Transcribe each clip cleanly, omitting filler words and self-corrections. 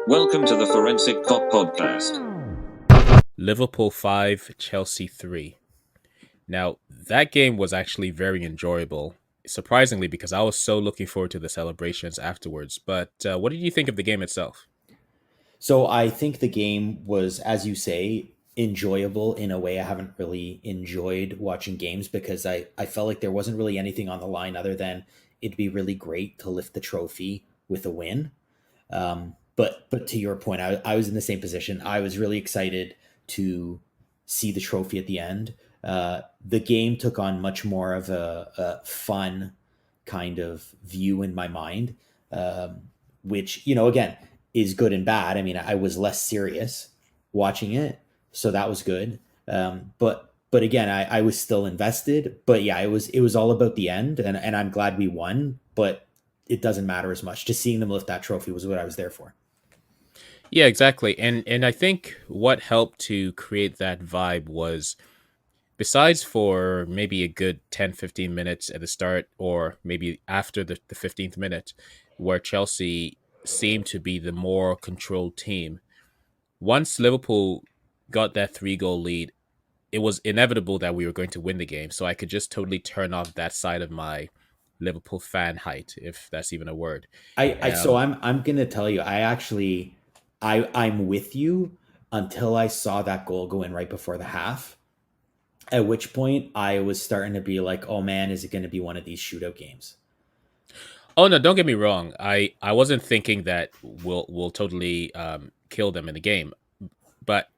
Welcome to the Forensic Cop Podcast. Liverpool 5, Chelsea 3. Now, that game was actually very enjoyable, surprisingly, because I was so looking forward to the celebrations afterwards. But what did you think of the game itself? So I think the game was, as you say, enjoyable in a way I haven't really enjoyed watching games because I felt like there wasn't really anything on the line other than it'd be really great to lift the trophy with a win. But to your point, I was in the same position. I was really excited to see the trophy at the end. The game took on much more of a fun kind of view in my mind, which, again, is good and bad. I mean, I was less serious watching it, so that was good. But again, I was still invested. But yeah, it was all about the end, and I'm glad we won. But it doesn't matter as much. Just seeing them lift that trophy was what I was there for. Yeah, exactly. And I think what helped to create that vibe was besides for maybe a good 10, 15 minutes at the start or maybe after the 15th minute where Chelsea seemed to be the more controlled team. Once Liverpool got that 3 goal lead, it was inevitable that we were going to win the game. So I could just totally turn off that side of my Liverpool fan height, if that's even a word. So Um, I'm gonna tell you, I'm with you until I saw that goal go in right before the half. At which point I was starting to be like, oh man, is it going to be one of these shootout games? oh no, don't get me wrong. I wasn't thinking that we'll totally kill them in the game, but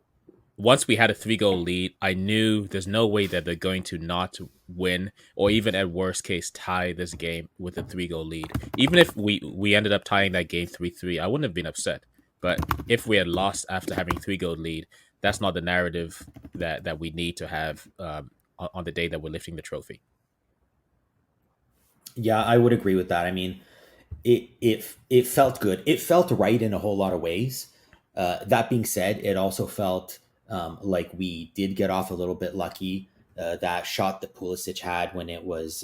once we had a 3 goal lead, I knew there's no way that they're going to not win or even at worst case tie this game with a 3 goal lead. Even if we ended up tying that game 3-3, I wouldn't have been upset. But if we had lost after having 3 goal lead, that's not the narrative that we need to have on the day that we're lifting the trophy. Yeah, I would agree with that. I mean, it felt good. It felt right in a whole lot of ways. That being said, it also felt like we did get off a little bit lucky. That shot that Pulisic had when it was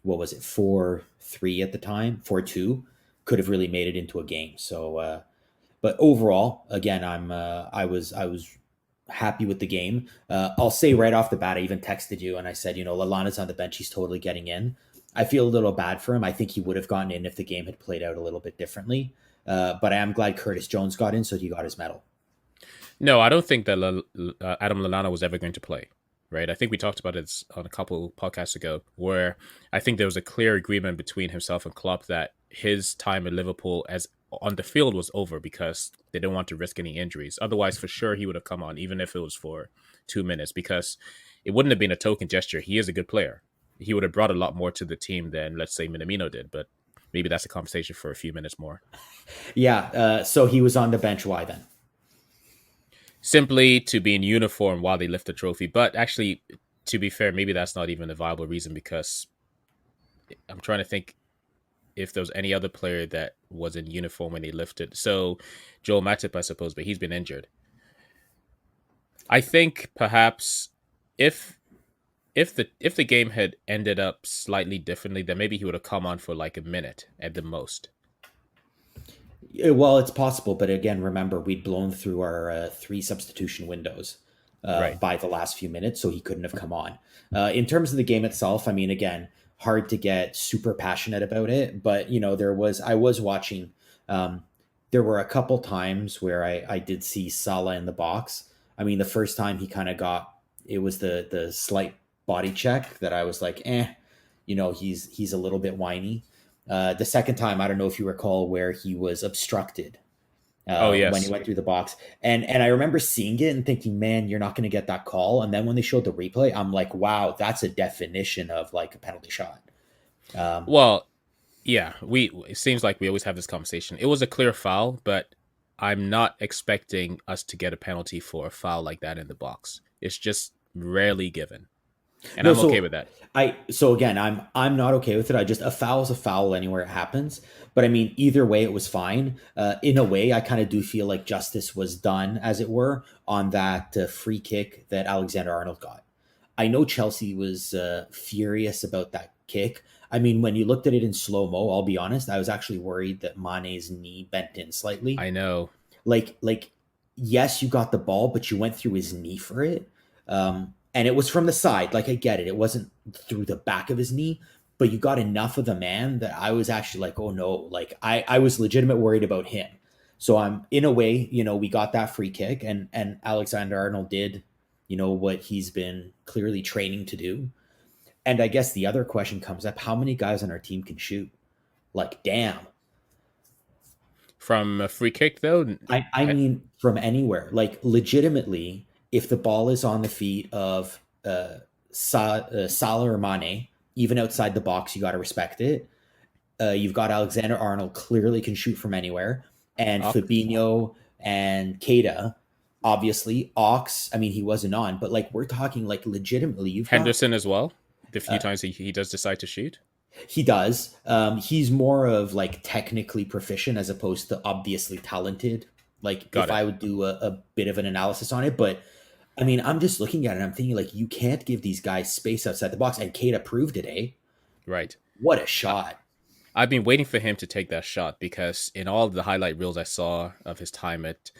what was it, 4-3 at the time, 4-2, could have really made it into a game. So, but overall, again, I was happy with the game. I'll say right off the bat, I even texted you and I said, Lalana's on the bench. He's totally getting in. I feel a little bad for him. I think he would have gotten in if the game had played out a little bit differently. But I am glad Curtis Jones got in, so he got his medal. No, I don't think that Adam Lallana was ever going to play. Right, I think we talked about it on a couple podcasts ago, where I think there was a clear agreement between himself and Klopp that his time at Liverpool as on the field was over because they didn't want to risk any injuries. Otherwise, for sure, he would have come on, even if it was for 2 minutes, because it wouldn't have been a token gesture. He is a good player. He would have brought a lot more to the team than, let's say, Minamino did. But maybe that's a conversation for a few minutes more. Yeah. So he was on the bench. Why then? Simply to be in uniform while they lift the trophy. But actually, to be fair, maybe that's not even a viable reason because I'm trying to think if there was any other player that was in uniform when they lifted. So Joel Matip, I suppose, but he's been injured. I think perhaps if if the game had ended up slightly differently, then maybe he would have come on for like a minute at the most. Yeah, well, it's possible, but again, remember we'd blown through our three substitution windows Right. by the last few minutes, so he couldn't have come on. In terms of the game itself, I mean, again, hard to get super passionate about it, but I was watching. Um, there were a couple times where I did see Salah in the box. I mean, the first time he kind of got it was the slight body check that I was like, he's a little bit whiny. The second time, I don't know if you recall where he was obstructed Oh when he yes. went through the box, and I remember seeing it and thinking, man, you're not going to get that call. And then when they showed the replay, I'm like, wow, that's a definition of like a penalty shot. Um, Well, yeah. We it seems like we always have this conversation. It was a clear foul, but I'm not expecting us to get a penalty for a foul like that in the box. It's just rarely given, and no, I'm okay so with that. so again, I'm not okay with it. I just, a foul is a foul anywhere it happens. But I mean, either way, it was fine. In a way, I kind of do feel like justice was done, as it were, on that free kick that Alexander Arnold got. I know Chelsea was furious about that kick. I mean, when you looked at it in slow mo, I'll be honest, I was actually worried that Mane's knee bent in slightly. I know. Like yes, you got the ball, but you went through his knee for it. And it was from the side. Like I get it, it wasn't through the back of his knee, but you got enough of the man that I was actually like, oh no, like I was legitimate worried about him. So I'm in a way, we got that free kick, and Alexander Arnold did, what he's been clearly training to do. And I guess the other question comes up: how many guys on our team can shoot? Like, damn. From a free kick, though, I I, mean, from anywhere, like legitimately, if the ball is on the feet of Salah or Mane, even outside the box, you got to respect it. You've got Alexander Arnold clearly can shoot from anywhere, and Ox, Fabinho and Keita, obviously. Ox, I mean, he wasn't on, but like we're talking like legitimately, you've got Henderson as well. The few uh, times he does decide to shoot. he does. He's more of like technically proficient as opposed to obviously talented. Like Got if it. I would do a bit of an analysis on it, but I mean, I'm just looking at it. I'm thinking like you can't give these guys space outside the box, and Keita proved it. Eh? Right. What a I, shot! I've been waiting for him to take that shot because in all the highlight reels I saw of his time at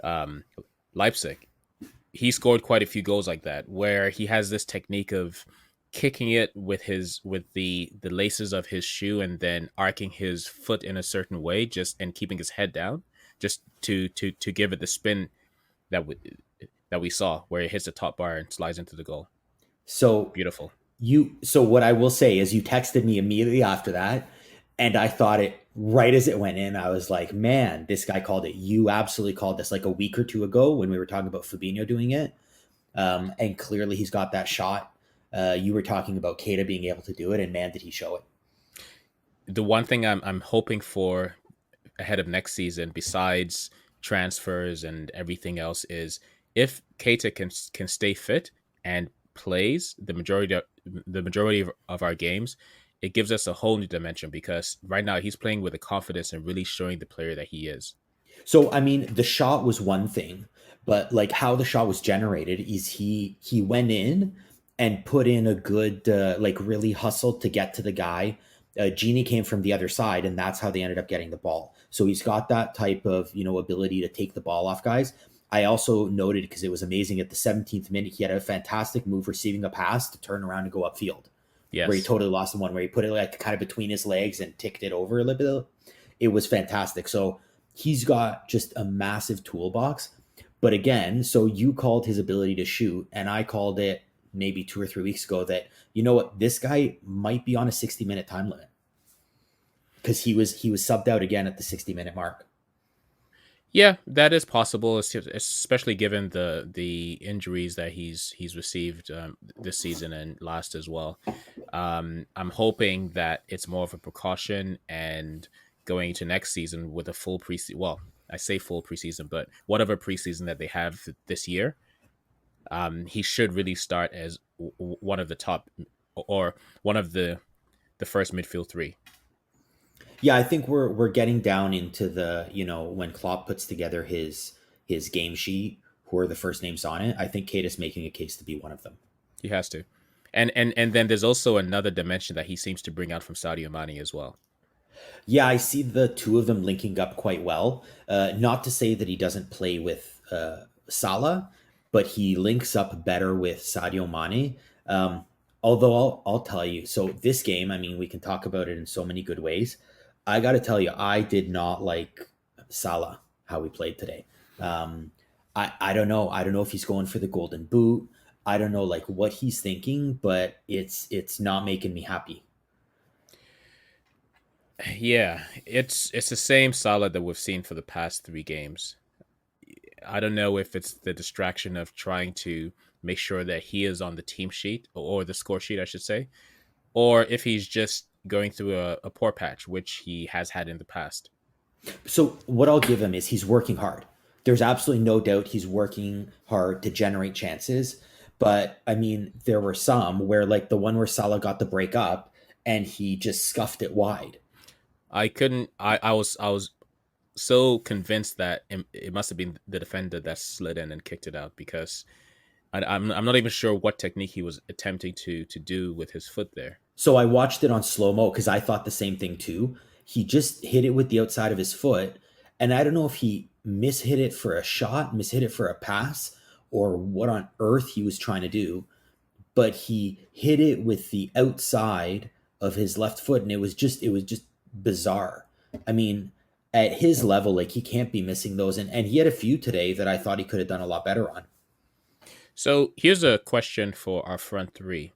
um, Leipzig, he scored quite a few goals like that, where he has this technique of kicking it with the laces of his shoe and then arcing his foot in a certain way, just and keeping his head down, just to give it the spin that we that we saw, where it hits the top bar and slides into the goal. So Beautiful. so what I will say is you texted me immediately after that, and I thought it right as it went in. I was like, man, this guy called it. You absolutely called this like a week or two ago when we were talking about Fabinho doing it. And clearly he's got that shot. You were talking about Keita being able to do it, and man, did he show it. The one thing I'm hoping for ahead of next season, besides transfers and everything else, is if Keita can stay fit and plays the majority of our games, it gives us a whole new dimension because right now he's playing with the confidence and really showing the player that he is. So I mean, the shot was one thing, but like how the shot was generated is he went in and put in a good like really hustled to get to the guy. Genie came from the other side, and that's how they ended up getting the ball. So he's got that type of ability to take the ball off guys. I also noted because it was amazing at the 17th minute, he had a fantastic move receiving a pass to turn around and go upfield, where he Yes. totally lost the one, where he put it like kind of between his legs and ticked it over a little bit. It was fantastic. So he's got just a massive toolbox. But again, so you called his ability to shoot, and I called it maybe 2 or 3 weeks ago that you know what, this guy might be on a 60-minute time limit because he was subbed out again at the 60-minute mark. Yeah, that is possible, especially given the injuries that he's received this season and last as well. I'm hoping that it's more of a precaution and going into next season with a full preseason. Well, I say full preseason, but whatever preseason that they have this year, he should really start as one of the top or one of the first midfield three. Yeah, I think we're getting down into the when Klopp puts together his game sheet, who are the first names on it. I think Kate is making a case to be one of them. He has to, and then there's also another dimension that he seems to bring out from Sadio Mane as well. Yeah, I see the two of them linking up quite well. Not to say that he doesn't play with Salah, but he links up better with Sadio Mane. Although I'll tell you, so this game, I mean, we can talk about it in so many good ways. I got to tell you, I did not like Salah how he played today. Um, I don't know. I don't know if he's going for the golden boot. I don't know like what he's thinking, but it's not making me happy. Yeah, it's the same Salah that we've seen for the past three games. I don't know if it's the distraction of trying to make sure that he is on the team sheet or the score sheet, I should say, or if he's just going through a poor patch, which he has had in the past. So what I'll give him is he's working hard. There's absolutely no doubt he's working hard to generate chances. But I mean, there were some where like the one where Salah got the break up and he just scuffed it wide. I couldn't. I was so convinced that it must have been the defender that slid in and kicked it out because I'm not even sure what technique he was attempting to do with his foot there. So I watched it on slow mo because I thought the same thing too. He just hit it with the outside of his foot, and I don't know if he mishit it for a shot, mishit it for a pass, or what on earth he was trying to do. But he hit it with the outside of his left foot, and it was just bizarre. I mean, at his level, like he can't be missing those, and he had a few today that I thought he could have done a lot better on. So here's a question for our front three.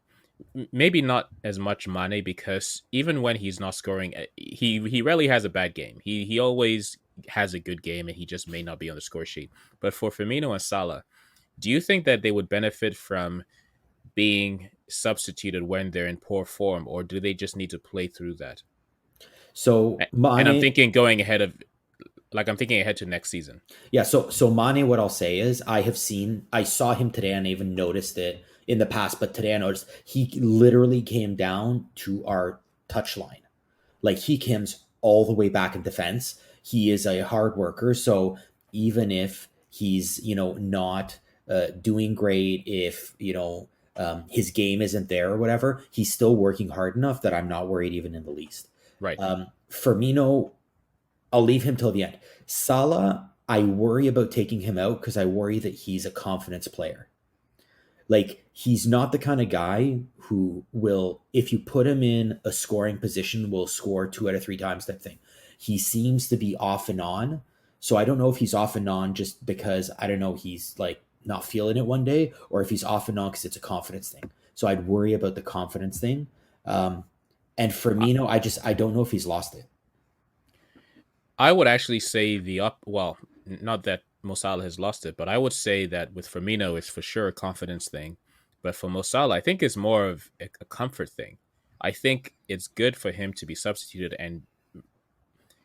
Maybe not as much Mane because even when he's not scoring, he rarely has a bad game. He always has a good game, and he just may not be on the score sheet. But for Firmino and Salah, do you think that they would benefit from being substituted when they're in poor form, or do they just need to play through that? So And I'm Mane, thinking going ahead of, like, I'm thinking ahead to next season. yeah, so Mane, what I'll say is I saw him today and I even noticed it in the past, but today I noticed he literally came down to our touch line. Like he comes all the way back in defense. He is a hard worker, so even if he's not doing great, if his game isn't there or whatever, he's still working hard enough that I'm not worried even in the least. Right. Firmino, I'll leave him till the end. Salah, I worry about taking him out because I worry that he's a confidence player. Like he's not the kind of guy who will, if you put him in a scoring position, will score 2 out of 3 times type thing. He seems to be off and on. So I don't know if he's off and on just because I don't know he's like not feeling it one day, or if he's off and on because it's a confidence thing. So I'd worry about the confidence thing. Um, and I Firmino, I don't know if he's lost it. I would actually say the up. Well, not that Mo Salah has lost it, but I would say that with Firmino, it's for sure a confidence thing. But for Mo Salah, I think it's more of a comfort thing. I think it's good for him to be substituted and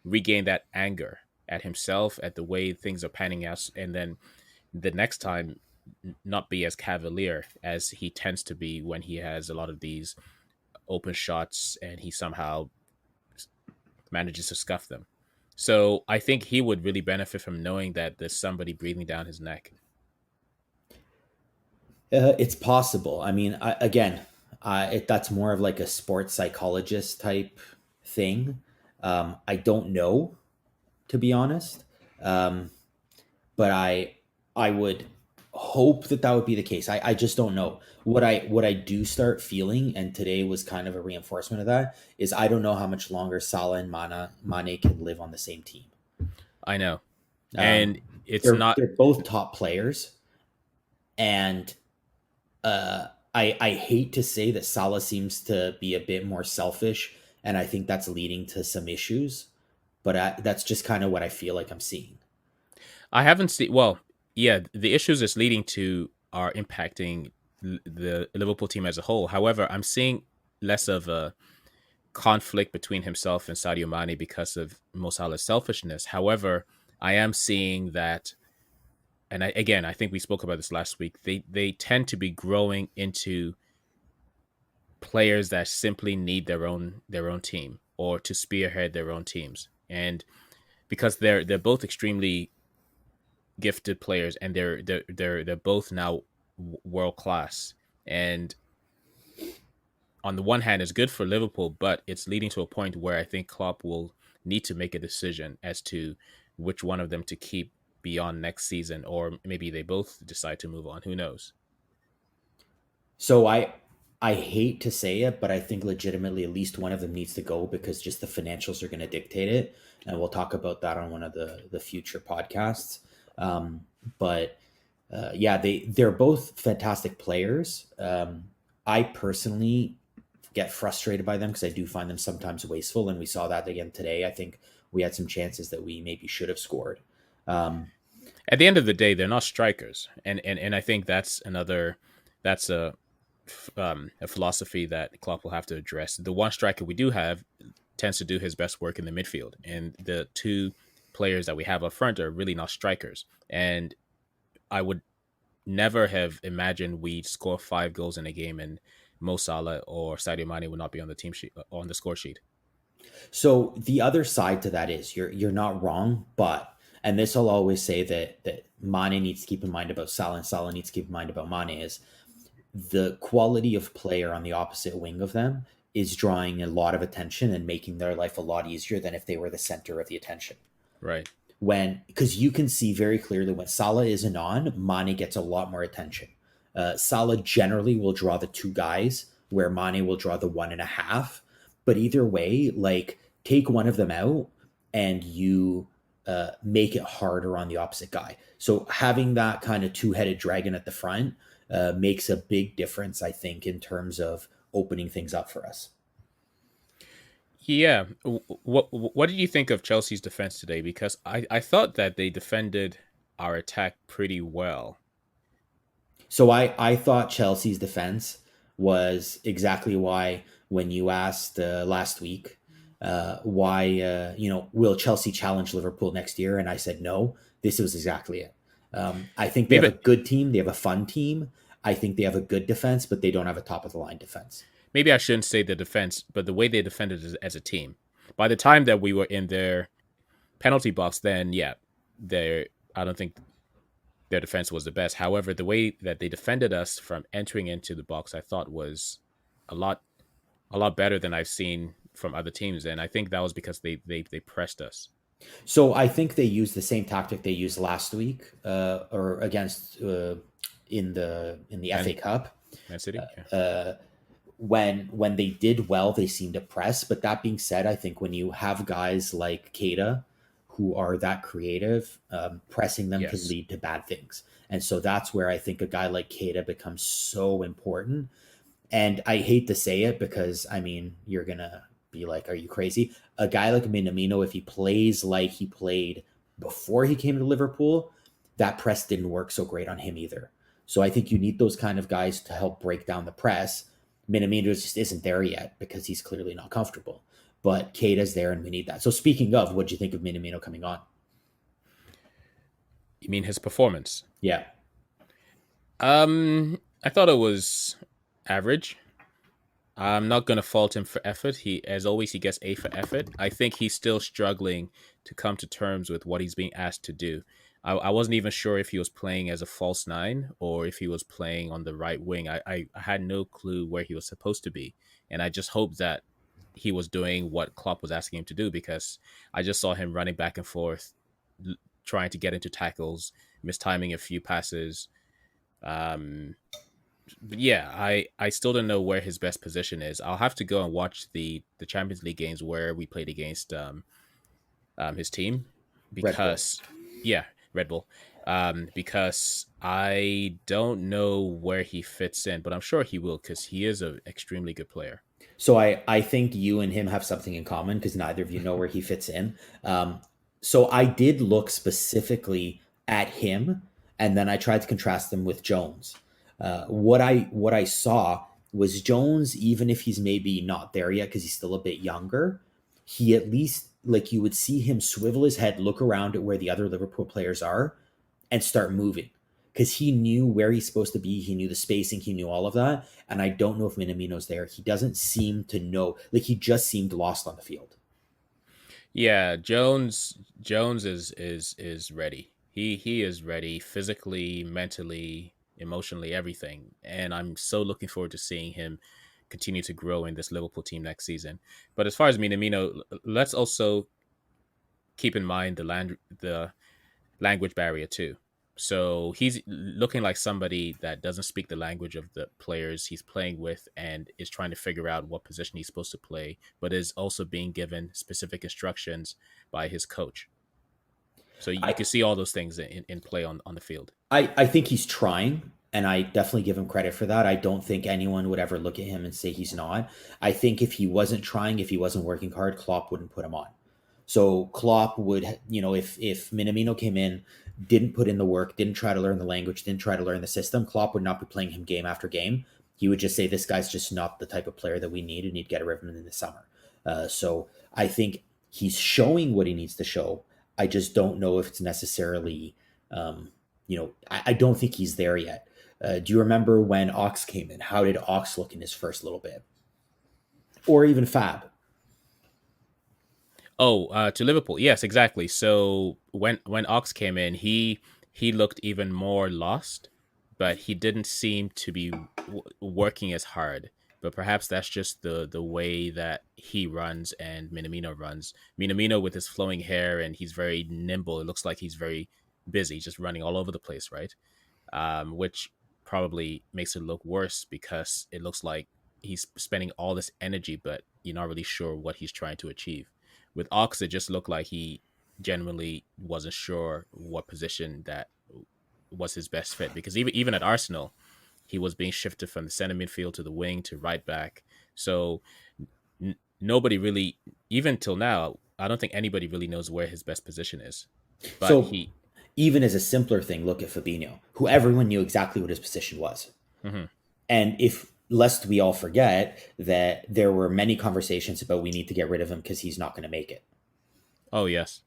regain that anger at himself, at the way things are panning out, and then the next time not be as cavalier as he tends to be when he has a lot of these open shots and he somehow manages to scuff them. So I think he would really benefit from knowing that there's somebody breathing down his neck. It's possible. I mean, again, that's more of like a sports psychologist type thing. I don't know, to be honest, um, but I would hope that that would be the case. I just don't know. What I do start feeling, and today was kind of a reinforcement of that, is I don't know how much longer Salah and Mane can live on the same team. I know. Um, And it's not, they're both top players, and I hate to say that Salah seems to be a bit more selfish, and I think that's leading to some issues. But that's just kind of what I feel like I'm seeing. I haven't seen, well, yeah, the issues it's leading to are impacting the Liverpool team as a whole. However, I'm seeing less of a conflict between himself and Sadio Mane because of Mo Salah's selfishness. However, I am seeing that, and again, I think we spoke about this last week. They tend to be growing into players that simply need their own team or to spearhead their own teams, and because they're both extremely gifted players, and they're both now world class. And on the one hand, it's good for Liverpool, but it's leading to a point where I think Klopp will need to make a decision as to which one of them to keep beyond next season, or maybe they both decide to move on. Who knows? So I hate to say it, but I think legitimately at least one of them needs to go because just the financials are going to dictate it, and we'll talk about that on one of the future podcasts. But yeah, they're both fantastic players. I personally get frustrated by them because I do find them sometimes wasteful, and we saw that again today. I think we had some chances that we maybe should have scored. Um, At the end of the day, they're not strikers, and I think that's a philosophy that Klopp will have to address. The one striker we do have tends to do his best work in the midfield, and the two players that we have up front are really not strikers. And I would never have imagined we'd score 5 goals in a game and Mo Salah or Sadio Mane would not be on the team sheet, on the score sheet. so the other side to that is you're not wrong, but And this will always say that Mane needs to keep in mind about Salah and Salah needs to keep in mind about Mane is the quality of player on the opposite wing of them is drawing a lot of attention and making their life a lot easier than if they were the center of the attention. Right. When because you can see very clearly when Salah isn't on, Mane gets a lot more attention. Salah generally will draw the two guys, where Mane will draw the 1.5. But either way, like take one of them out, and you make it harder on the opposite guy. So having that kind of two-headed dragon at the front makes a big difference, I think, in terms of opening things up for us. Yeah. What did you think of Chelsea's defense today? Because I thought that they defended our attack pretty well. So I thought Chelsea's defense was exactly why when you asked last week why will Chelsea challenge Liverpool next year, and I said no. This was exactly it. I think they have a Maybe good team. They have a fun team. I think they have a good defense, but they don't have a top of the line defense. maybe I shouldn't say the defense, but the way they defended as a team. By the time that we were in their penalty box, then yeah, they I don't think their defense was the best. However, the way that they defended us from entering into the box, I thought was a lot a lot better than I've seen from other teams, and I think that was because they pressed us. So I think they used the same tactic they used last week, or against in the FA Man, Cup. Man City, yeah. When they did well, they seemed to press. But that being said, I think when you have guys like Keita who are that creative, pressing them can Yes. lead to bad things. And so that's where I think a guy like Keita becomes so important. And I hate to say it because I mean, you're gonna be like, "Are you crazy?" A guy like Minamino, if he plays like he played before he came to Liverpool, that press didn't work so great on him either. So I think you need those kind of guys to help break down the press. Minamino just isn't there yet because he's clearly not comfortable. But Keita's there, and we need that. So speaking of, what do you think of Minamino coming on? You mean his performance? Yeah, I thought it was average. I'm not gonna fault him for effort. He, as always, he gets A for effort. I think he's still struggling to come to terms with what he's being asked to do. I wasn't even sure if he was playing as a false nine or if he was playing on the right wing. I had no clue where he was supposed to be, and I just hoped that he was doing what Klopp was asking him to do because I just saw him running back and forth, trying to get into tackles, mistiming a few passes. Um, but yeah, I still don't know where his best position is. I'll have to go and watch the Champions League games where we played against his team Red Bull. because yeah, Red Bull. Because I don't know where he fits in, but I'm sure he will because he is an extremely good player. So I think you and him have something in common because neither of you know where he fits in. Um, so I did look specifically at him, and then I tried to contrast him with Jones. What I saw was Jones, even if he's maybe not there yet because he's still a bit younger, he at least like you would see him swivel his head, look around at where the other Liverpool players are, and start moving because he knew where he's supposed to be. He knew the spacing. He knew all of that. And I don't know if Minamino's there. He doesn't seem to know. Like he just seemed lost on the field. Yeah, Jones is ready. He is ready physically, mentally, emotionally, everything. And I'm so looking forward to seeing him continue to grow in this Liverpool team next season. But as far as Minamino, let's also keep in mind the language barrier too. So he's looking like somebody that doesn't speak the language of the players he's playing with and is trying to figure out what position he's supposed to play, but is also being given specific instructions by his coach. So you I, can see all those things in play on the field. I think he's trying, and I definitely give him credit for that. I don't think anyone would ever look at him and say he's not. I think if he wasn't trying, if he wasn't working hard, Klopp wouldn't put him on. So Klopp would, if Minamino came in, didn't put in the work, didn't try to learn the language, didn't try to learn the system, Klopp would not be playing him game after game. He would just say, this guy's just not the type of player that we need and need to get rid of him in the summer. So I think he's showing what he needs to show. I just don't know if it's necessarily, I don't think he's there yet. Do you remember when Ox came in? How did Ox look in his first little bit? Or even Fab? Oh, to Liverpool. Yes, exactly. So when Ox came in, he looked even more lost, but he didn't seem to be working as hard. But perhaps that's just the way that he runs and Minamino runs. Minamino with his flowing hair and he's very nimble. It looks like he's very busy, just running all over the place, right? Which probably makes it look worse because it looks like he's spending all this energy, but you're not really sure what he's trying to achieve. With Ox, it just looked like he genuinely wasn't sure what position that was his best fit because even at Arsenal, he was being shifted from the center midfield to the wing to right back. So nobody really, even till now, I don't think anybody really knows where his best position is. But So he, even as a simpler thing, look at Fabinho, who everyone knew exactly what his position was. mhm. And if lest we all forget that there were many conversations about we need to get rid of him because he's not going to make it. Oh yes,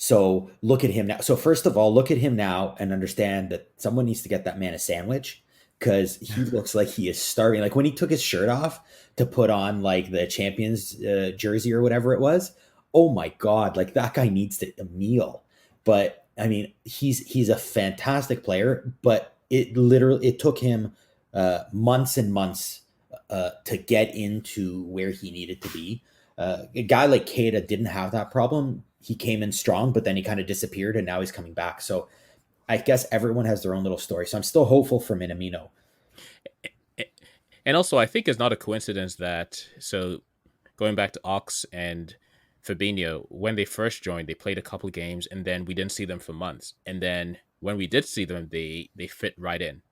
So look at him now. So first of all, look at him now and understand that someone needs to get that man a sandwich because he looks like he is starving. Like when he took his shirt off to put on like the champions jersey or whatever it was. Oh my god! Like that guy needs a meal. But I mean, he's a fantastic player. But it took him months and months to get into where he needed to be. A guy like Keita didn't have that problem. He came in strong, but then he kind of disappeared, and now he's coming back. So I guess everyone has their own little story. So I'm still hopeful for Minamino. and also I think it's not a coincidence that so going back to Ox and Fabinho, when they first joined, they played a couple of games and then we didn't see them for months. And then when we did see them, they fit right in,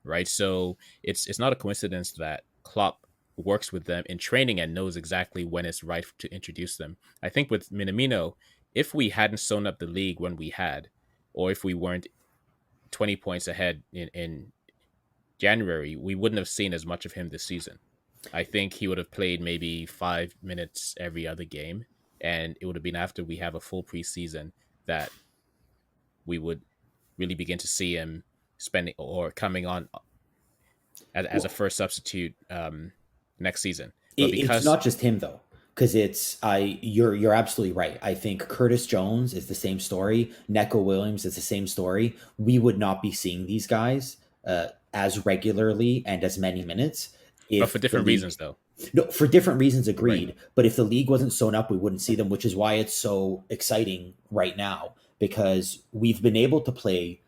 right? So it's not a coincidence that Klopp works with them in training and knows exactly when it's right to introduce them. I think with Minamino, if we hadn't sewn up the league when we had, or if we weren't 20 points ahead in January, we wouldn't have seen as much of him this season. I think he would have played maybe 5 minutes every other game, and it would have been after we have a full preseason that we would really begin to see him spending or coming on as a Well, first substitute next season. But it's because not just him though, because it's I. You're absolutely right. I think Curtis Jones is the same story. Neco Williams is the same story. We would not be seeing these guys as regularly and as many minutes but for if the different league. reasons though, No, for different reasons, right? agreed. But if the league wasn't sewn up, we wouldn't see them, which is why it's so exciting right now because we've been able to play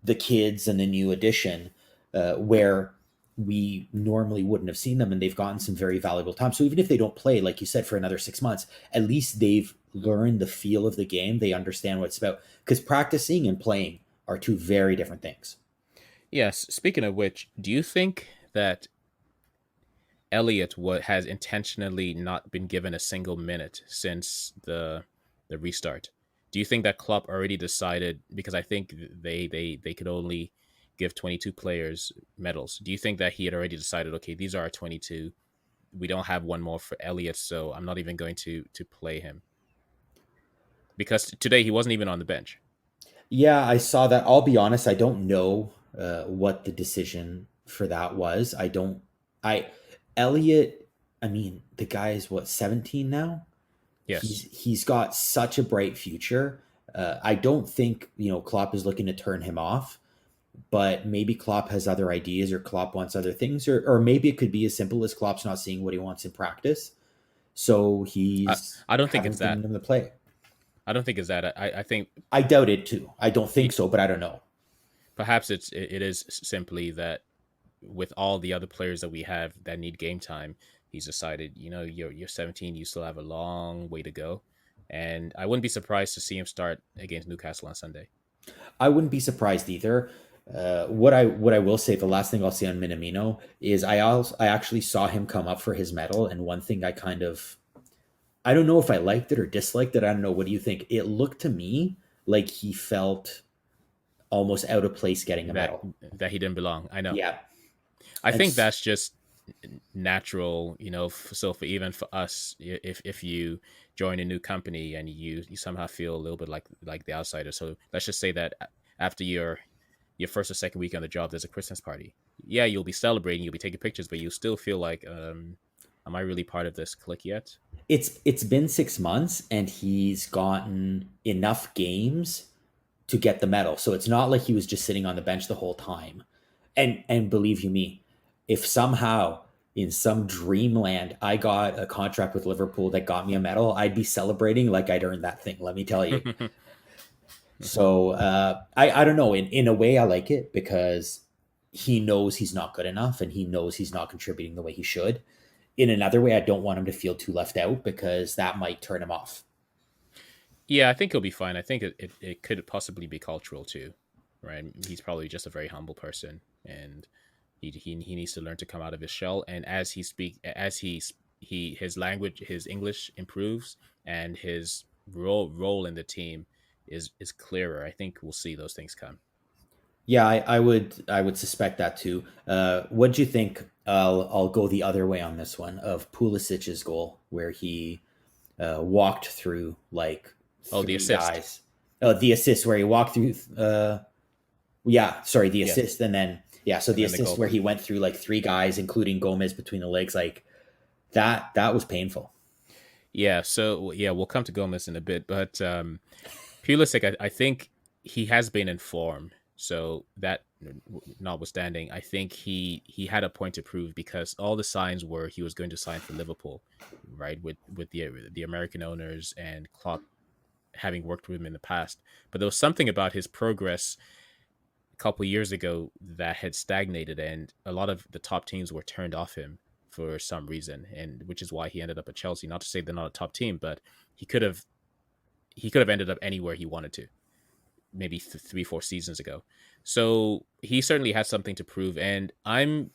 the kids and the new addition where we normally wouldn't have seen them, and they've gotten some very valuable time. So even if they don't play, like you said, for another 6 months, at least they've learned the feel of the game. They understand what it's about because practicing and playing are two very different things. Yes. Speaking of which, do you think that Elliot has intentionally not been given a single minute since the restart? Do you think that Klopp already decided because I think they could only give 22 players medals. Do you think that he had already decided, okay, these are our 22. We don't have one more for Elliot, so I'm not even going to play him because today he wasn't even on the bench. Yeah, I saw that. I'll be honest, I don't know what the decision for that was. I don't. I Elliot. I mean, the guy is what 17 now. Yes. He's got such a bright future. I don't think Klopp is looking to turn him off, but maybe Klopp has other ideas, or Klopp wants other things, or maybe it could be as simple as Klopp's not seeing what he wants in practice, so I, he's I don't think it's haven't given that. him the play. I don't think it's that. I think I doubt it too. I don't think he, so, but I don't know. perhaps it is simply that with all the other players that we have that need game time, he's decided, you're 17, you still have a long way to go, and I wouldn't be surprised to see him start against Newcastle on Sunday. I wouldn't be surprised either. What I will say, the last thing I'll say on Minamino is I actually saw him come up for his medal, and one thing I don't know if I liked it or disliked it. I don't know. What do you think? It looked to me like he felt almost out of place getting a That medal. that he didn't belong. I know. Yeah, I think it's that's just natural, so for even for us, if you join a new company and you somehow feel a little bit like the outsider. So let's just say that after your first or second week on the job, there's a Christmas party. Yeah, you'll be celebrating, you'll be taking pictures, but you still feel like am I really part of this clique yet? It's been 6 months and he's gotten enough games to get the medal. So it's not like he was just sitting on the bench the whole time. And believe you me, if somehow in some dreamland I got a contract with Liverpool that got me a medal, I'd be celebrating like I'd earned that thing. Let me tell you. So I don't know. In a way, I like it because he knows he's not good enough and he knows he's not contributing the way he should. In another way, I don't want him to feel too left out because that might turn him off. Yeah, I think he'll be fine. I think it could possibly be cultural too, right? He's probably just a very humble person, and he needs to learn to come out of his shell. And as he his language, his English improves, and his role in the team is clearer. I think we'll see those things come. Yeah, I would suspect that too. What do you think? I'll go the other way on this one of Pulisic's goal, where he walked through like Oh, the three assist. guys. The assist where he walked through. Yeah, sorry, the Yeah, assist, and then yeah, so and the then the assist goal. where he went through like three guys, including Gomez between the legs, like that. That was painful. Yeah, so yeah, we'll come to Gomez in a bit, but Pulisic, I think he has been in form. So that notwithstanding, I think he had a point to prove because all the signs were he was going to sign for Liverpool, right? With the American owners and Klopp having worked with him in the past. But there was something about his progress a couple of years ago that had stagnated, and a lot of the top teams were turned off him for some reason, and which is why he ended up at Chelsea. Not to say they're not a top team, but he could have he could have ended up anywhere he wanted to, maybe 3 4 seasons ago. So he certainly has something to prove, and I'm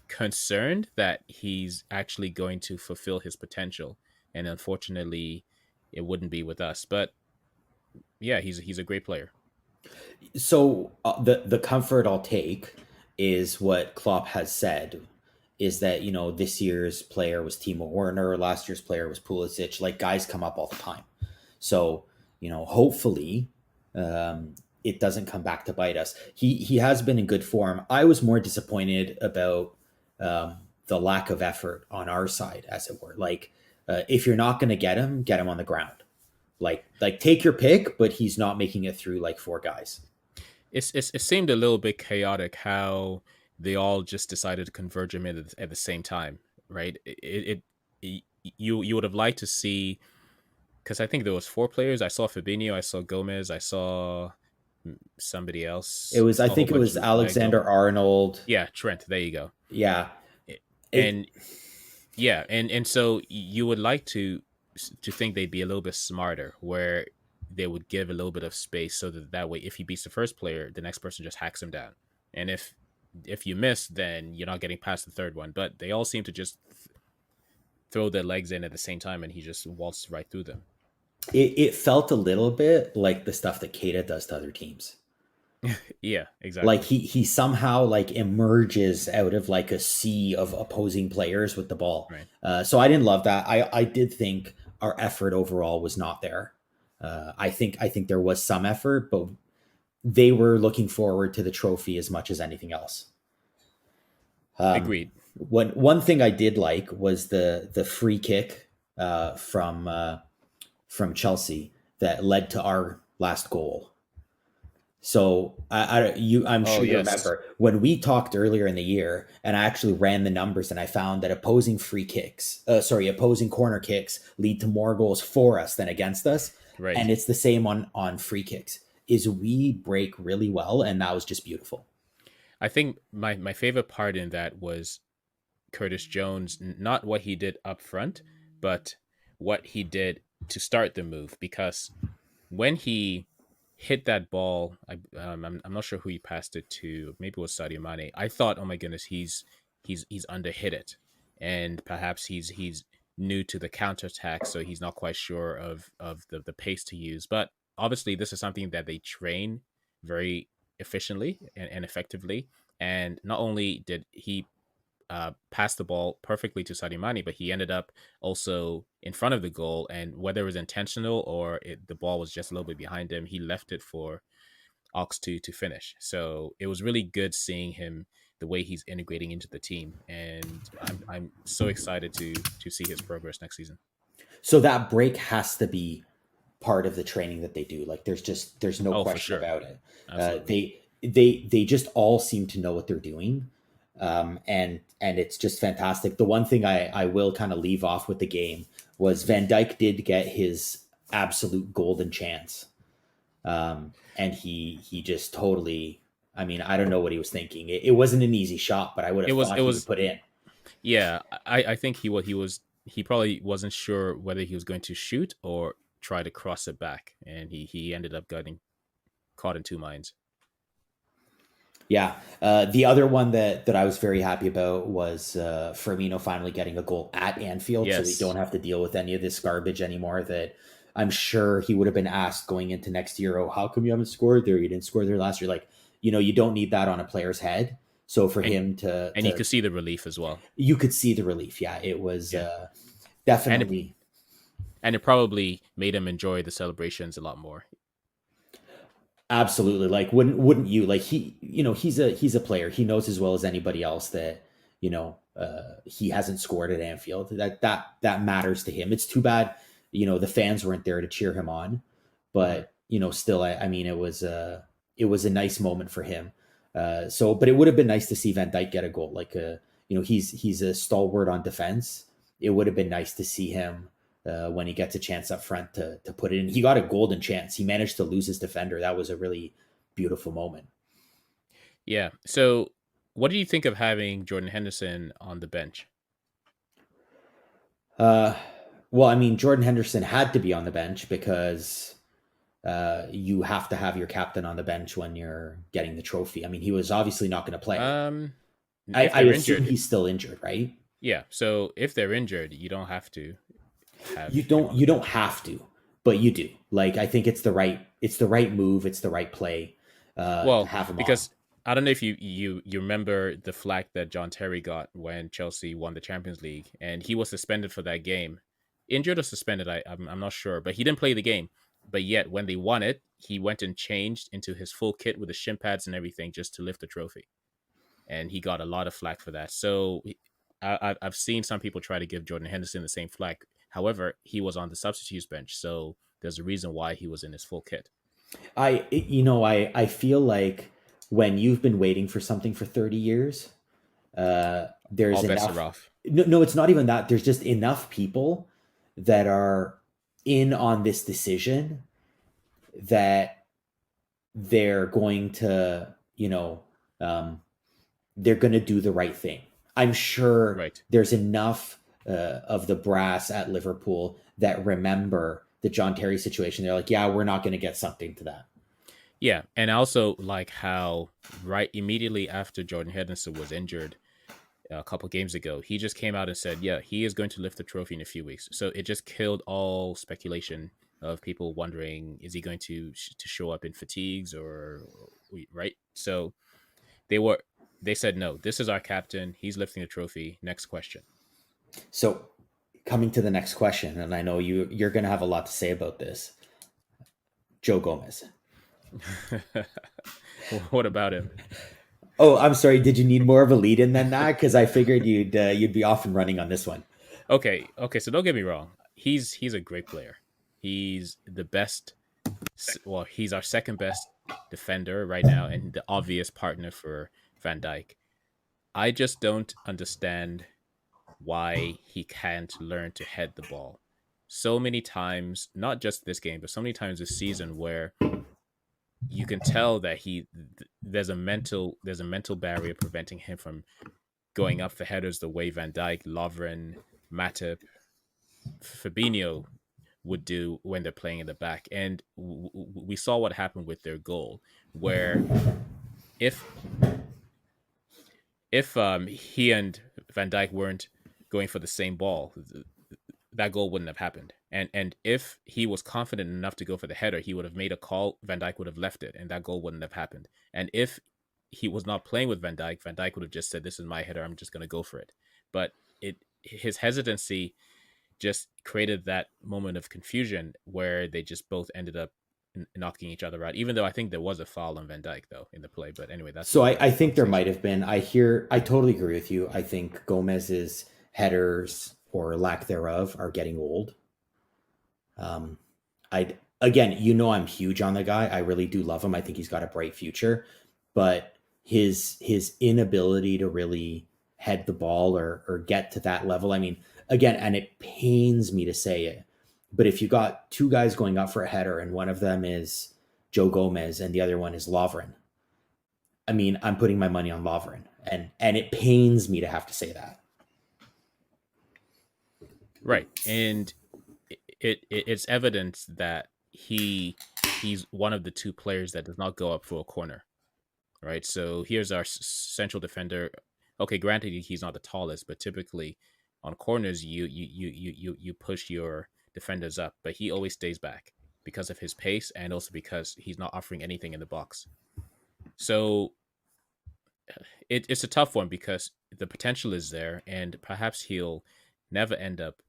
concerned that he's actually going to fulfill his potential. And unfortunately, it wouldn't be with us. But yeah, he's a great player. So the comfort I'll take is what Klopp has said is that this year's player was Timo Werner, last year's player was Pulisic. Like guys come up all the time, so hopefully it doesn't come back to bite us. He has been in good form. I was more disappointed about the lack of effort on our side, as it were. Like if you're not going to get him on the ground. Like take your pick, but he's not making it through like four guys. It seemed a little bit chaotic how they all just decided to converge him in at the same time, right? You would have liked to see because I think there was 4 players. I saw Fabinho, I saw Gomez, I saw somebody It else, was, I a whole think it bunch was of like Alexander Arnold. yeah, Trent. There you go. Yeah. It, And yeah, and so you would like to think they'd be a little bit smarter, where they would give a little bit of space so that way, if he beats the first player, the next person just hacks him down, and if you miss, then you're not getting past the third one. But they all seem to just throw their legs in at the same time, and he just waltzed right through them. it felt a little bit like the stuff that Keita does to other teams. Yeah, Like exactly. he somehow like emerges out of like a sea of opposing players with the ball. Right. So I didn't love that. I did think our effort overall was not there. I think there was some effort, but they were looking forward to the trophy as much as anything else. Um, Agreed. one thing I did like was the free kick from Chelsea that led to our last goal. So I'm Oh sure you yes. remember when we talked earlier in the year, and I actually ran the numbers, and I found that opposing corner kicks lead to more goals for us than against us, and Right. it's the same on free kicks. Is we break really well, and that was just beautiful. I think my favorite part in that was Curtis Jones, not what he did up front, but what he did to start the move. Because when he hit that ball, I'm not sure who he passed it to. Maybe it was Sadio Mane. I thought, oh my goodness, he's underhit it, and perhaps he's new to the counterattack, so he's not quite sure of the pace to use. But obviously, this is something that they train very efficiently and effectively. And not only did he passed the ball perfectly to Sadio Mane, but he ended up also in front of the goal. And whether it was intentional or the ball was just a little bit behind him, he left it for Ox to finish. So it was really good seeing him the way he's integrating into the team, and I'm so excited to see his progress next season. So that break has to be part of the training that they do. Like there's no Oh, for question sure, about it. absolutely. They just all seem to know what they're doing, and it's just fantastic. The one thing I will kind of leave off with the game was Van Dyke did get his absolute golden chance, and he just totally. I mean, I don't know what he was thinking. It wasn't an easy shot, but I would It have was thought it he would was put in. yeah. I think he probably wasn't sure whether he was going to shoot or try to cross it back, and he ended up getting caught in two minds. Yeah. The other one that I was very happy about was Firmino finally getting a goal at Anfield, so we don't Yes, have to deal with any of this garbage anymore. That I'm sure he would have been asked going into next year. Oh, how come you haven't scored there? You didn't score there last year. Like, you don't need that on a player's head. So for and him to and you could see the relief as well. you could see the relief. Yeah, it was Yeah, and it definitely. and it probably made him enjoy the celebrations a lot more. Absolutely. Like wouldn't you like he's a player. He knows as well as anybody else that, he hasn't scored at Anfield. That matters to him. It's too bad, the fans weren't there to cheer him on, Mhm. but still I mean it was a nice moment for him. But it would have been nice to see Van Dijk get a goal. Like he's a stalwart on defense. It would have been nice to see him when he gets a chance up front to put it in. He got a golden chance. He managed to lose his defender. That was a really beautiful moment. Yeah. So, what do you think of having Jordan Henderson on the bench? Uh, well, I mean, Jordan Henderson had to be on the bench because you have to have your captain on the bench when you're getting the trophy. I mean, he was obviously not going to play. Um, if I they're assume injured, he's still injured, right? yeah. So if they're injured, you don't have to have You him don't on the you don't bench. have to, but you do. Like I think it's the right move. It's the right play to Well, have him on. because I don't know if you remember the flack that John Terry got when Chelsea won the Champions League, and he was suspended for that game, injured or suspended. I'm not sure, but he didn't play the game. But yet, when they won it, he went and changed into his full kit with the shin pads and everything just to lift the trophy, and he got a lot of flack for that. So I've seen some people try to give Jordan Henderson the same flack. However, he was on the substitutes bench, so there's a reason why he was in his full kit. I feel like when you've been waiting for something for 30 years, there's All bets are enough. off. No, it's not even that. There's just enough people that are in on this decision that they're going to, they're going to do the right thing. I'm sure Right. there's enough of the brass at Liverpool that remember the John Terry situation. They're like, yeah, we're not going to get something to that. Yeah, and I also like how right immediately after Jordan Henderson was injured a couple games ago, he just came out and said, "Yeah, he is going to lift the trophy in a few weeks." So it just killed all speculation of people wondering, is he going to show up in fatigues or right? So they were they said no. This is our captain. He's lifting the trophy. Next question. So, coming to the next question, and I know you're going to have a lot to say about this. Joe Gomez. What about him? Oh, I'm sorry. Did you need more of a lead in than that? Because I figured you'd be off and running on this one. Okay. So don't get me wrong. He's a great player. He's the best. Well, he's our second best defender right now, and the obvious partner for Van Dijk. I just don't understand why he can't learn to head the ball. So many times, not just this game, but so many times this season, where you can tell that there's a mental barrier preventing him from going up for headers the way Van Dijk, Lovren, Matip, Fabinho would do when they're playing in the back. And we saw what happened with their goal, where if if he and Van Dijk weren't going for the same ball, that goal wouldn't have happened. And if he was confident enough to go for the header, he would have made a call. Van Dijk would have left it, and that goal wouldn't have happened. And if he was not playing with Van Dijk would have just said, "This is my header. I'm just going to go for it." But his hesitancy just created that moment of confusion where they just both ended up knocking each other out. Even though I think there was a foul on Van Dijk though in the play, but anyway, that's So a I different think there might conversation. have been. I totally agree with you. I think Gomez's headers or lack thereof are getting old. I again, I'm huge on the guy. I really do love him. I think he's got a bright future, but his inability to really head the ball or get to that level. I mean, again, and it pains me to say it, but if you got two guys going up for a header and one of them is Joe Gomez and the other one is Lovren, I mean, I'm putting my money on Lovren, and it pains me to have to say that. Right, and it's evidence that he's one of the two players that does not go up for a corner. Right, so here's our central defender. Okay, granted he's not the tallest, but typically on corners you push your defenders up, but he always stays back because of his pace and also because he's not offering anything in the box. So it's a tough one because the potential is there, and perhaps he'll never end up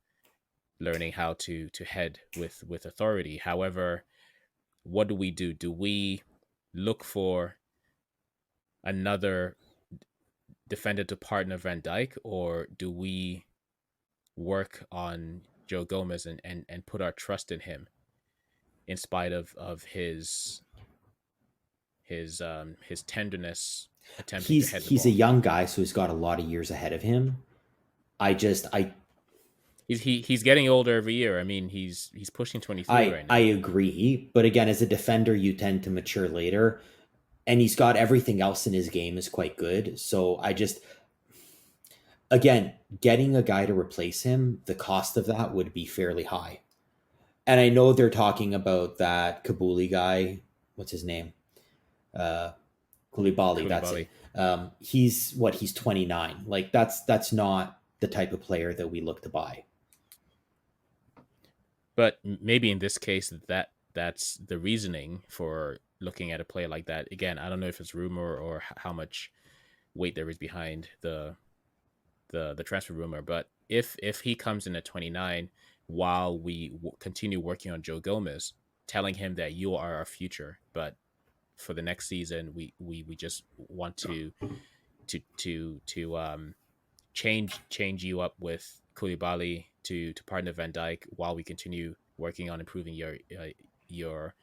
learning how to head with authority. However, what do we do? Do we look for another defender to partner Van Dyke, or do we work on Joe Gomez and put our trust in him in spite of his tenderness attempting to head the He's a ball? young guy, so he's got a lot of years ahead of him. I He's getting older every year. I mean, he's pushing 23 right I now. agree, but again, as a defender, you tend to mature later, and he's got everything else in his game is quite good. So I just again, getting a guy to replace him, the cost of that would be fairly high. And I know they're talking about that Kabuli guy. What's his name? Uh, Koulibaly. That's it. Koulibaly. He's 29. Like that's not the type of player that we look to buy. But maybe in this case that's the reasoning for looking at a player like that. Again, I don't know if it's rumor or how much weight there is behind the transfer rumor, but if he comes in at 29 while we continue working on Joe Gomez, telling him that you are our future, but for the next season we just want to change you up with Koulibaly to partner Van Dyke while we continue working on improving your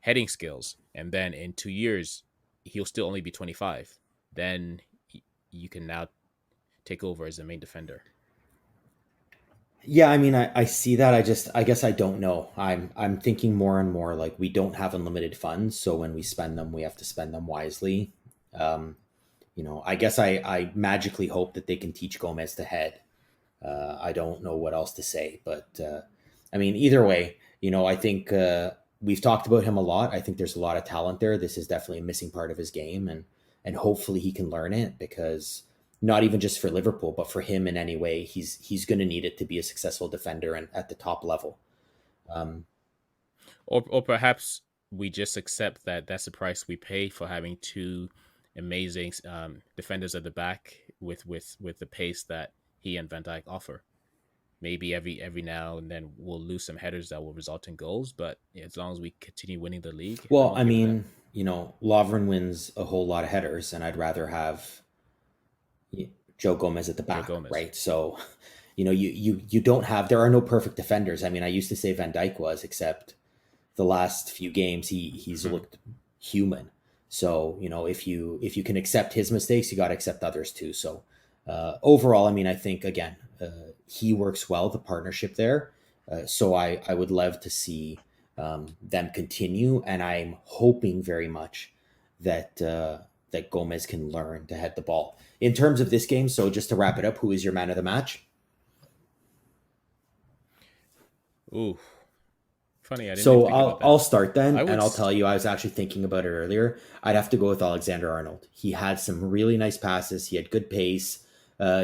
heading skills, and then in 2 years he'll still only be 25. Then you can now take over as the main defender. Yeah, I mean, I see that. I guess I don't know. I'm thinking more and more like we don't have unlimited funds, so when we spend them, we have to spend them wisely. Um, I guess I magically hope that they can teach Gomez to head. I don't know what else to say, but I mean, either way, I think we've talked about him a lot. I think there's a lot of talent there. This is definitely a missing part of his game, and hopefully he can learn it because not even just for Liverpool, but for him in any way, he's going to need it to be a successful defender and at the top level. Um, Or perhaps we just accept that that's the price we pay for having two amazing defenders at the back with the pace that he and Van Dijk offer. Maybe every now and then we'll lose some headers that will result in goals, but as long as we continue winning the league, I'm well, I okay with that. mean, Lovren wins a whole lot of headers, and I'd rather have Joe Gomez at the Joe back, Gomez. right? So, you don't have. There are no perfect defenders. I mean, I used to say Van Dyke was, except the last few games he's looked human. So if you can accept his mistakes, you got to accept others too. So overall, I mean, I think again he works well, the partnership there. So I would love to see them continue, and I'm hoping very much that Gomez can learn to head the ball. In terms of this game, so just to wrap it up, who is your man of the match? Ooh, funny, I didn't even So think about I'll that. start I then, and would I'll tell you. I was actually thinking about it earlier. I'd have to go with Alexander Arnold. He had some really nice passes. He had good pace.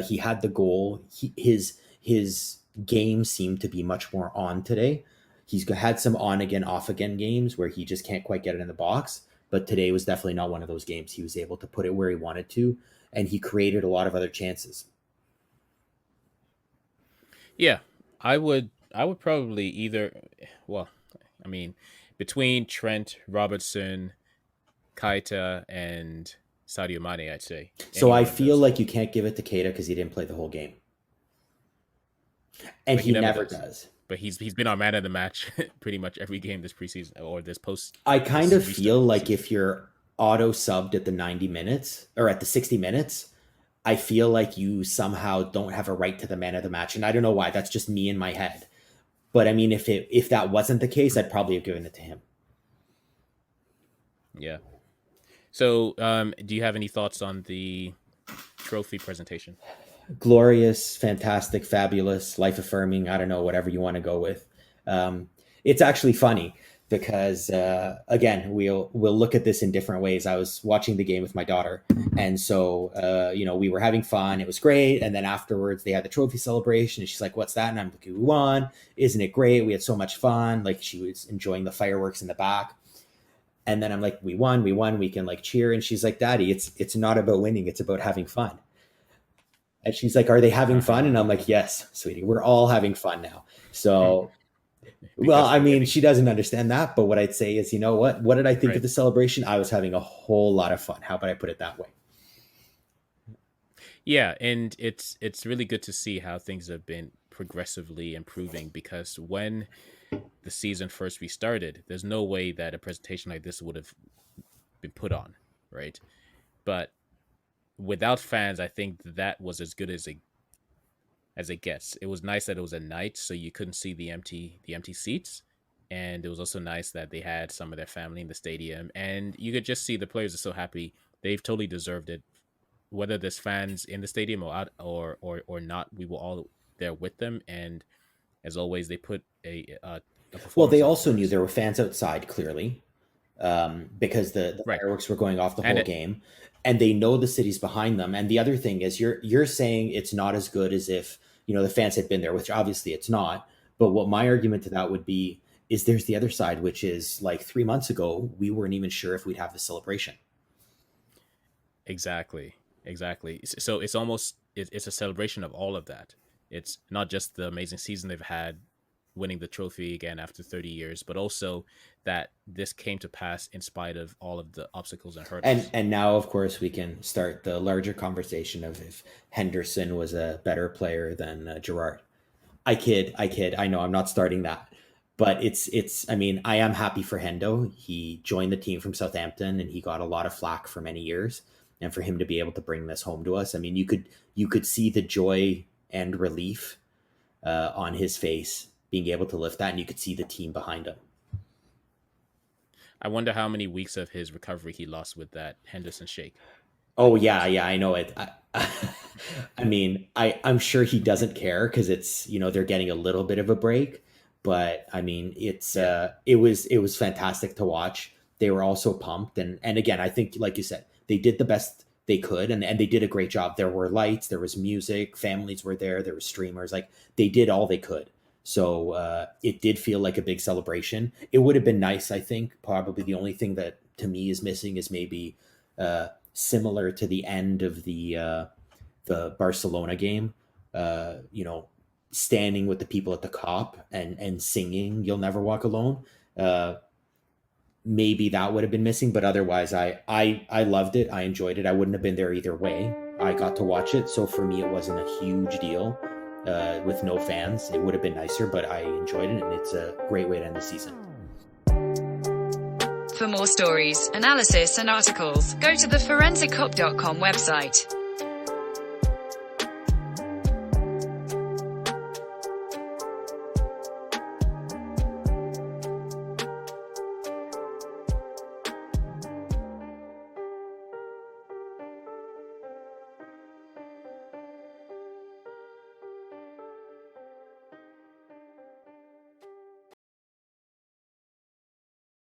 He had the goal. His game seemed to be much more on today. He's had some on again, off again games where he just can't quite get it in the box. But today was definitely not one of those games. He was able to put it where he wanted to, and he created a lot of other chances. Yeah, I would probably either. Well, mean, between Trent, Robertson, Kaita, and Sadio Mane, I'd say So any I one of feel those. like you can't give it to Keita because he didn't play the whole game, and But he he never never does. does. But he's been our man of the match pretty much every game this preseason or this post. I kind This of restart feel of the like season. if you're auto subbed at the 90 minutes or at the 60 minutes, I feel like you somehow don't have a right to the man of the match. And I don't know why. That's just me in my head. But I mean, if that wasn't the case, I'd probably have given it to him. Yeah. So, do you have any thoughts on the trophy presentation? Glorious, fantastic, fabulous, life affirming. I don't know, whatever you want to go with. It's actually funny because again, we'll look at this in different ways. I was watching the game with my daughter, and so we were having fun. It was great, and then afterwards they had the trophy celebration, and she's like, "What's that?" And I'm like, "We won! Isn't it great? We had so much fun!" Like she was enjoying the fireworks in the back. And then I'm like, "We won! We won! We can like cheer!" And she's like, "Daddy, it's not about winning. It's about having fun." And she's like, "Are they having fun?" And I'm like, "Yes, sweetie, we're all having fun now." So, well, Because I they're mean, winning, she doesn't understand that, but what I'd say is, you know what? What did I think of right? the celebration? I was having a whole lot of fun. How about I put it that way? Yeah, and it's really good to see how things have been progressively improving because when the season first restarted, there's no way that a presentation like this would have been put on, right? But without fans, I think that was as good as it gets. It was nice that it was a night, so you couldn't see the empty seats, and it was also nice that they had some of their family in the stadium, and you could just see the players are so happy. They've totally deserved it, whether there's fans in the stadium or out or not. We were all there with them, and as always, they put a Well, they performance on also for knew us. there were fans outside, clearly, because the Right, fireworks were going off the and whole game, and they know the city's behind them. And the other thing is, you're saying it's not as good as if the fans had been there, which obviously it's not. But what my argument to that would be is there's the other side, which is like 3 months ago, we weren't even sure if we'd have the celebration. exactly. So it's almost it's a celebration of all of that. It's not just the amazing season they've had, winning the trophy again after 30 years, but also that this came to pass in spite of all of the obstacles and And hurdles. and now, of course, we can start the larger conversation of if Henderson was a better player than Gerard. I kid. I know I'm not starting that, but it's. I mean, I am happy for Hendo. He joined the team from Southampton, and he got a lot of flack for many years. And for him to be able to bring this home to us, I mean, you could see the joy and relief on his face being able to lift that, and you could see the team behind him. I wonder how many weeks of his recovery he lost with that Henderson shake. Oh yeah, yeah, I know it. I mean, I'm sure he doesn't care because it's they're getting a little bit of a break, but I mean Yeah, it was fantastic to watch. They were also pumped, and again, I think like you said, they did the best they could, and they did a great job. There were lights, there was music, families were there were streamers, like they did all they could. So it did feel like a big celebration. It would have been nice, I think. Probably the only thing that to me is missing is maybe similar to the end of the Barcelona game, standing with the people at the cop and singing "You'll Never Walk Alone." Uh, Maybe that would have been missing, but otherwise, I loved it. I enjoyed it. I wouldn't have been there either way. I got to watch it, so for me, it wasn't a huge deal. With no fans, it would have been nicer, but I enjoyed it, and it's a great way to end the season. For more stories, analysis, and articles, go to the forensiccop.com website.